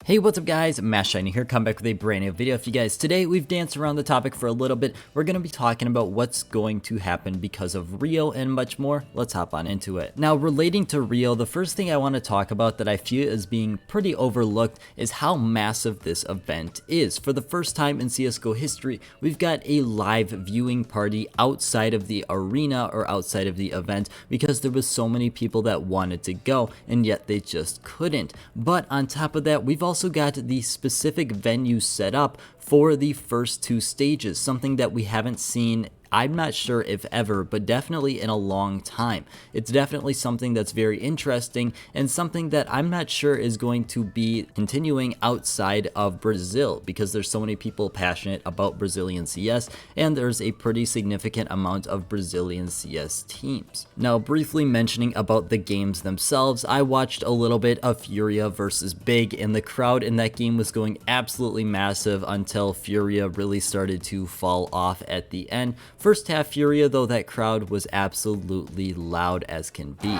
Hey, what's up guys, Matt Shiny here, come back with a brand new video for you guys. Today we've danced around the topic for a little bit. We're going to be talking about what's going to happen because of Rio and much more. Let's hop on into it. Now, relating to Rio, the first thing I want to talk about that I feel is being pretty overlooked is how massive this event is. For the first time in CSGO history, we've got a live viewing party outside of the arena or outside of the event because there was so many people that wanted to go and yet they just couldn't. But on top of that, we've also got the specific venue set up for the first two stages, something that we haven't seen, I'm not sure if ever, but definitely in a long time. It's definitely something that's very interesting and something that I'm not sure is going to be continuing outside of Brazil because there's so many people passionate about Brazilian CS and there's a pretty significant amount of Brazilian CS teams. Now, briefly mentioning about the games themselves, I watched a little bit of Furia versus Big and the crowd in that game was going absolutely massive until Furia really started to fall off at the end. First half Furia though, that crowd was absolutely loud as can be.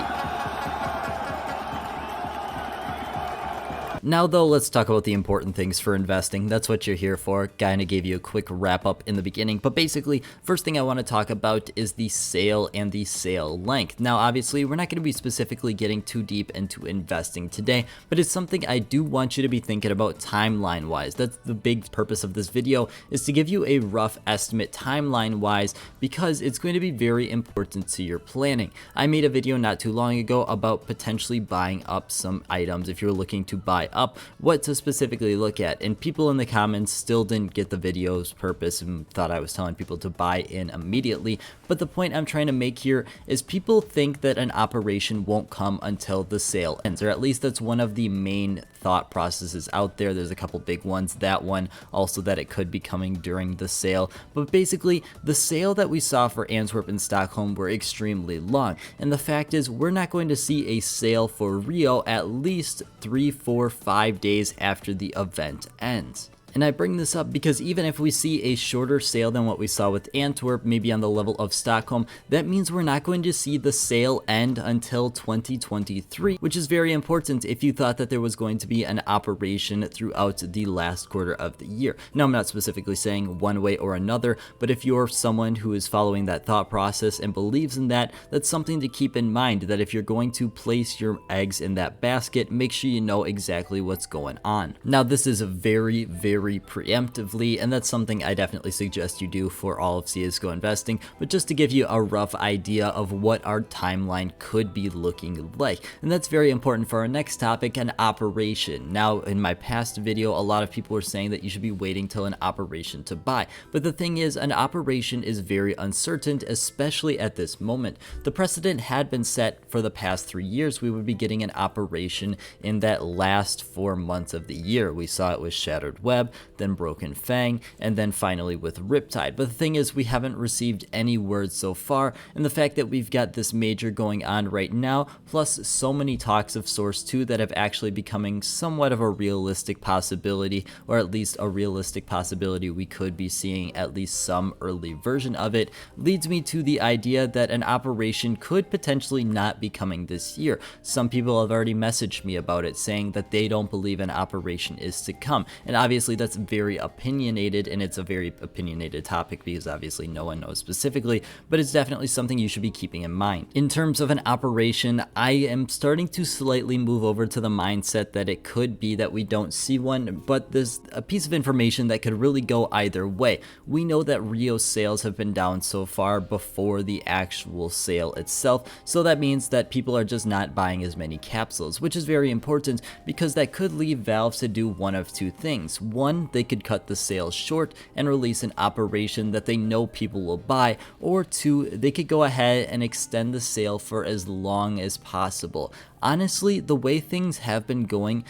Now though, let's talk about the important things for investing. That's what you're here for. Kinda gave you a quick wrap up in the beginning, but basically, first thing I want to talk about is the sale and the sale length. Now obviously, we're not going to be specifically getting too deep into investing today, but it's something I do want you to be thinking about timeline wise. That's the big purpose of this video, is to give you a rough estimate timeline wise because it's going to be very important to your planning. I made a video not too long ago about potentially buying up some items if you're looking to buy up, what to specifically look at, and people in the comments still didn't get the video's purpose and thought I was telling people to buy in immediately. But the point I'm trying to make here is people think that an operation won't come until the sale ends, or at least that's one of the main thought processes out there. There's a couple big ones, that one, also that it could be coming during the sale. But basically, the sale that we saw for Antwerp and Stockholm were extremely long, and the fact is we're not going to see a sale for Rio at least 3, 4, 5 days after the event ends. And I bring this up because even if we see a shorter sale than what we saw with Antwerp, maybe on the level of Stockholm, that means we're not going to see the sale end until 2023, which is very important if you thought that there was going to be an operation throughout the last quarter of the year. Now, I'm not specifically saying one way or another, but if you're someone who is following that thought process and believes in that, that's something to keep in mind, that if you're going to place your eggs in that basket, make sure you know exactly what's going on. Now, this is a very preemptively, and that's something I definitely suggest you do for all of CSGO investing, but just to give you a rough idea of what our timeline could be looking like. And that's very important for our next topic, an operation. Now, in my past video, a lot of people were saying that you should be waiting till an operation to buy, but the thing is, an operation is very uncertain, especially at this moment. The precedent had been set for the past 3 years. We would be getting an operation in that last 4 months of the year. We saw it with Shattered Web, then Broken Fang, and then finally with Riptide. But the thing is, we haven't received any words so far, and the fact that we've got this major going on right now, plus so many talks of Source 2 that have actually becoming somewhat of a realistic possibility, or at least a realistic possibility we could be seeing at least some early version of it, leads me to the idea that an operation could potentially not be coming this year. Some people have already messaged me about it, saying that they don't believe an operation is to come, and obviously that's very opinionated, and it's a very opinionated topic because obviously no one knows specifically, but it's definitely something you should be keeping in mind. In terms of an operation, I am starting to slightly move over to the mindset that it could be that we don't see one, but there's a piece of information that could really go either way. We know that Rio sales have been down so far before the actual sale itself, so that means that people are just not buying as many capsules, which is very important because that could leave Valve to do one of two things. One, they could cut the sales short and release an operation that they know people will buy, or two, they could go ahead and extend the sale for as long as possible. Honestly, the way things have been going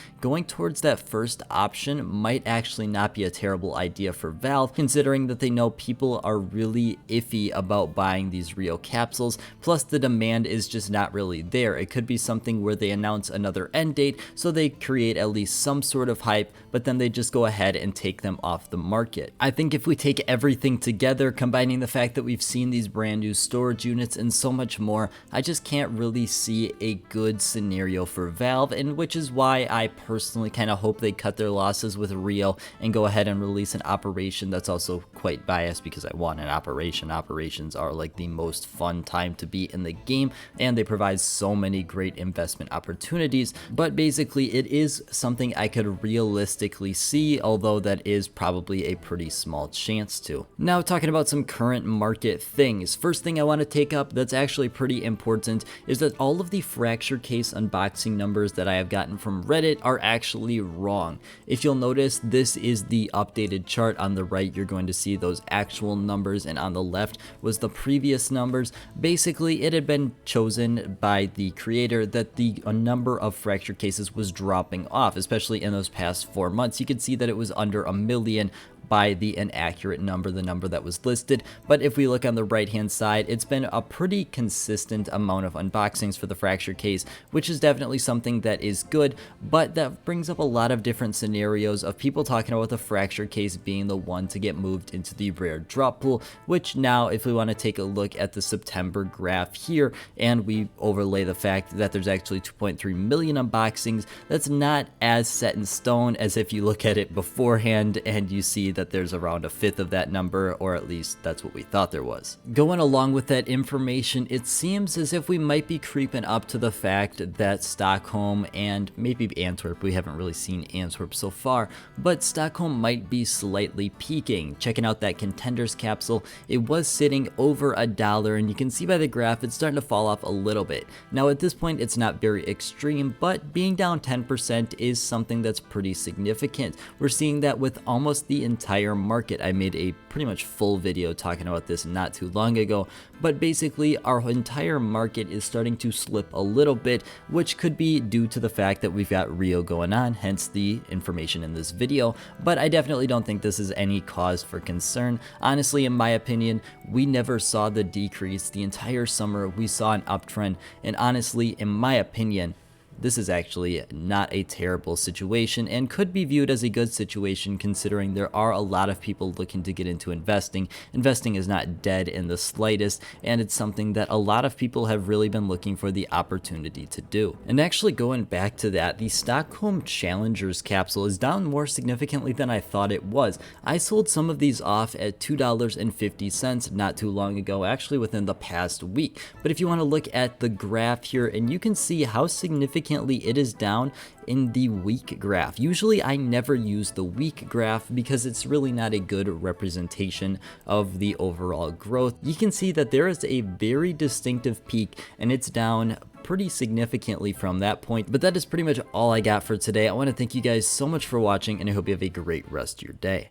towards that first option might actually not be a terrible idea for Valve, considering that they know people are really iffy about buying these Rio capsules, plus the demand is just not really there. It could be something where they announce another end date, so they create at least some sort of hype, but then they just go ahead and take them off the market. I think if we take everything together, combining the fact that we've seen these brand new storage units and so much more, I just can't really see a good scenario for Valve, and which is why I personally kind of hope they cut their losses with Rio and go ahead and release an operation that's also quite biased because I want an operation. Operations are like the most fun time to be in the game, and they provide so many great investment opportunities. But basically it is something I could realistically see, although that is probably a pretty small chance to. Now, talking about some current market things, first thing I want to take up that's actually pretty important is that all of the fracture case unboxing numbers that I have gotten from Reddit are actually wrong. If you'll notice, this is the updated chart. On the right you're going to see those actual numbers, and on the left was the previous numbers. Basically it had been chosen by the creator that the number of fracture cases was dropping off, especially in those past 4 months. You could see that it was under a million by the inaccurate number, the number that was listed. But if we look on the right hand side, it's been a pretty consistent amount of unboxings for the fracture case, which is definitely something that is good. But that brings up a lot of different scenarios of people talking about the fracture case being the one to get moved into the rare drop pool, which now if we want to take a look at the September graph here and we overlay the fact that there's actually 2.3 million unboxings, that's not as set in stone as if you look at it beforehand and you see that there's around a fifth of that number, or at least that's what we thought there was. Going along with that information, it seems as if we might be creeping up to the fact that Stockholm and maybe Antwerp, we haven't really seen Antwerp so far, but Stockholm might be slightly peaking. Checking out that contenders capsule, it was sitting over $1, and you can see by the graph it's starting to fall off a little bit. Now at this point it's not very extreme, but being down 10% is something that's pretty significant. We're seeing that with almost the entire market. I made a pretty much full video talking about this not too long ago, but basically our entire market is starting to slip a little bit, which could be due to the fact that we've got Rio going on, hence the information in this video. But I definitely don't think this is any cause for concern. Honestly, in my opinion, we never saw the decrease the entire summer. We saw an uptrend, and honestly, in my opinion, this is actually not a terrible situation and could be viewed as a good situation considering there are a lot of people looking to get into investing. Investing is not dead in the slightest, and it's something that a lot of people have really been looking for the opportunity to do. And actually going back to that, the Stockholm Challengers capsule is down more significantly than I thought it was. I sold some of these off at $2.50 not too long ago, actually within the past week. But if you want to look at the graph here, and you can see how significantly it is down in the week graph. Usually I never use the week graph because it's really not a good representation of the overall growth. You can see that there is a very distinctive peak and it's down pretty significantly from that point. But that is pretty much all I got for today. I want to thank you guys so much for watching, and I hope you have a great rest of your day.